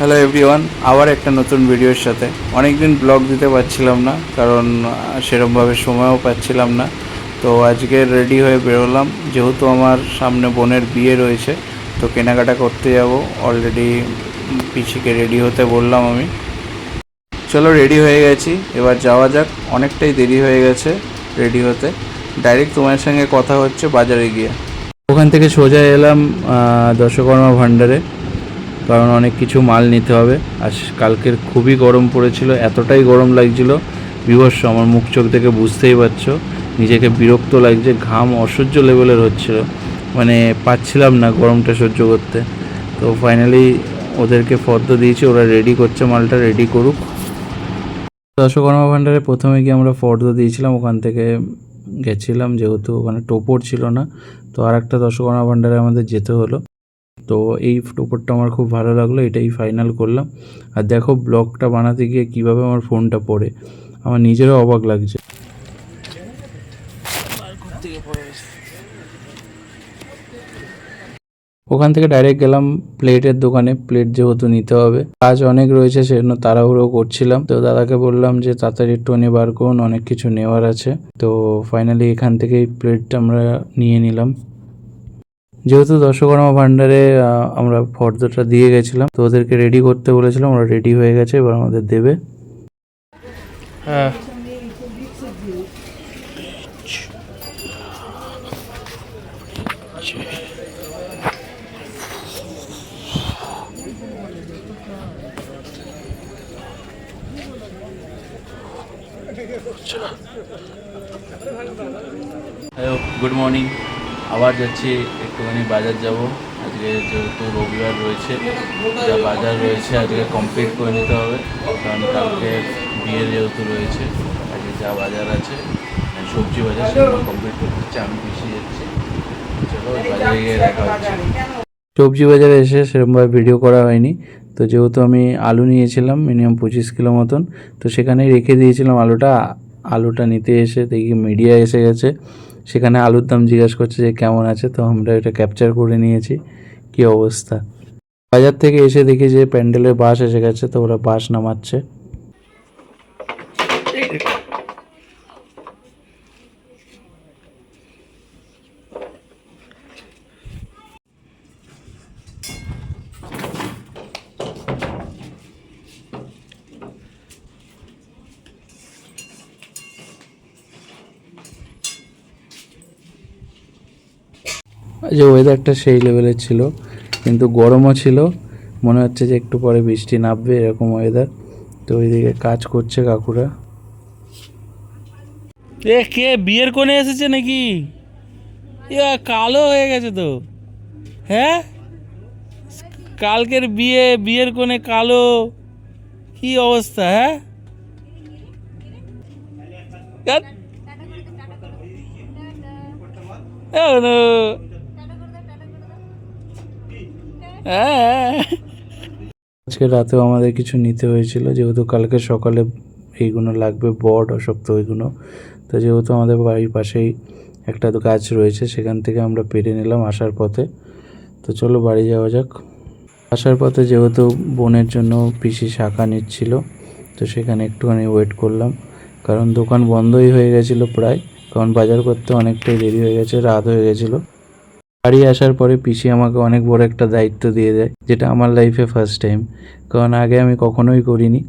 Hello everyone, আবার একটা নতুন ভিডিওর সাথে। অনেক দিন ব্লগ দিতে পারছিলাম না, কারণ সেরকমভাবে সময়ও পাচ্ছিলাম না। তো আজকে রেডি হয়ে বেরোলাম, যেহেতু আমার সামনে বোনের বিয়ে রয়েছে, তো কেনাকাটা করতে যাব। অলরেডি পিছিকে রেডি হতে বললাম আমি। চলো, রেডি হয়ে গেছি, এবার যাওয়া যাক। অনেকটাই দেরি হয়ে গেছে রেডি হতে। ডাইরেক্ট তোমার সঙ্গে কথা হচ্ছে বাজারে গিয়ে। ওখান থেকে সোজা এলাম দশকর্মা ভাণ্ডারে, কারণ অনেক কিছু মাল নিতে হবে। আর কালকের খুবই গরম পড়েছিল, এতটাই গরম লাগছিল বিভৎস। আমার মুখ চোখ থেকে বুঝতেই পারছো, নিজেকে বিরক্ত লাগছে, ঘাম অসহ্য লেভেলের হচ্ছিল, মানে পাচ্ছিলাম না গরমটা সহ্য করতে। তো ফাইনালি ওদেরকে ফর্দ দিয়েছি, ওরা রেডি করছে, মালটা রেডি করুক। দশকর্মা ভাণ্ডারে প্রথমে গিয়ে আমরা ফর্দ দিয়েছিলাম, ওখান থেকে গেছিলাম, যেহেতু ওখানে টোপর ছিল না, তো আর একটা দশকর্মা ভাণ্ডারে আমাদের যেতে হলো। তো এই টোপরটা আমার খুব ভালো লাগলো, এটাই ফাইনাল করলাম। আর দেখো, ব্লগটা বানাতে গিয়ে কীভাবে আমার ফোনটা পড়ে, আমার নিজেরও অবাক লাগছে। ওখান থেকে ডাইরেক্ট গেলাম প্লেটের দোকানে। প্লেট যেহেতু নিতে হবে, কাজ অনেক রয়েছে, সেজন্য তাড়াহুড়ো করছিলাম। তো দাদাকে বললাম যে তাড়াতাড়ি একটু বার করুন, অনেক কিছু নেওয়ার আছে। তো ফাইনালি এখান থেকেই প্লেটটা আমরা নিয়ে নিলাম। যেহেতু দশকর্মা ভাণ্ডারে আমরা ফর্দটা দিয়ে গেছিলাম, তো ওদেরকে রেডি করতে বলেছিলাম, ওরা রেডি হয়ে গেছে, এবার আমাদের দেবে। হ্যাঁ, গুড মর্নিং। আবার যাচ্ছি, একটুখানি বাজার যাব। আজকে যেহেতু রবিবার রয়েছে, যা বাজার রয়েছে আজকে কমপ্লিট করে নিতে হবে, কারণ কালকে বিয়ে যেহেতু রয়েছে, আজকে যা বাজার আছে সবজি বাজার সেগুলো কমপ্লিট করতে হচ্ছে। আমি পিছিয়ে যাচ্ছি, চলো বাজারে গিয়ে দেখা হচ্ছে। সবজি বাজারে এসে সেরকমভাবে ভিডিও করা হয়নি। তো যেহেতু আমি আলু নিয়েছিলাম মিনিমাম 25 কিলো মতন, তো সেখানেই রেখে দিয়েছিলাম আলুটা নিতে এসে দেখি মিডিয়া এসে গেছে, সেখানে আলুর দাম জিজ্ঞাসা করছে যে কেমন আছে। তো আমরা এটা ক্যাপচার করে নিয়েছি, কি অবস্থা। বাজার থেকে এসে দেখি যে প্যান্ডেলের বাস এসে গেছে, তো ওরা বাস নামাচ্ছে। যে ওয়েদারটা সেই লেভেলের ছিল, কিন্তু গরমও ছিল, মনে হচ্ছে যে একটু পরে বৃষ্টি নামবে এরকম ওয়েদার। তো ওইদিকে কাজ করছে কাকুরা। এ কে বিয়ের কোণে এসেছে নাকি? কালো হয়ে গেছে তো। হ্যাঁ, কালকের বিয়ের কোণে কালো, কি অবস্থা? হ্যাঁ, ধ্যাৎ। হ্যাঁ, আজকে রাতেও আমাদের কিছু নিতে হয়েছিল, যেহেতু কালকে সকালে এইগুলো লাগবে, বট অশক্ত ওইগুলো। তো যেহেতু আমাদের বাড়ির পাশেই একটা গাছ রয়েছে, সেখান থেকে আমরা পেরে নিলাম আসার পথে। তো চলো বাড়ি যাওয়া যাক। আসার পথে যেহেতু বোনের জন্য পিসি শাঁখা নিচ্ছিল, তো সেখানে একটুখানি ওয়েট করলাম, কারণ দোকান বন্ধই হয়ে গেছিলো প্রায়, কারণ বাজার করতে অনেকটাই দেরি হয়ে গেছে, রাত হয়ে গেছিলো। বাড়ি আসার পরে পিসি আমাকে অনেক বড় একটা দায়িত্ব দিয়ে দেয়, যেটা আমার লাইফে ফার্স্ট টাইম, কারণ আগে আমি কখনোই করিনি।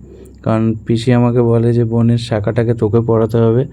কারণ পিসি আমাকে বলে যে বোনের শাখাটাকে তোকে পড়াতে হবে।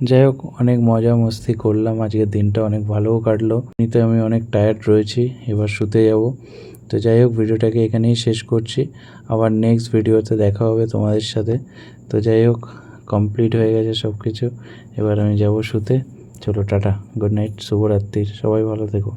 যাই হোক, অনেক মজা মস্তি করলাম, আজকের দিনটা অনেক ভালোও কাটলো। এমনিতে আমি অনেক টায়ার্ড রয়েছি, এবার শুতে যাব। তো যাই হোক, ভিডিওটাকে এখানেই শেষ করছি, আবার নেক্সট ভিডিওতে দেখা হবে তোমাদের সাথে। তো যাই হোক, কমপ্লিট হয়ে গেছে সব কিছু, এবার আমি যাব শুতে। চলো টাটা, গুড নাইট, শুভরাত্রির, সবাই ভালো থেকো।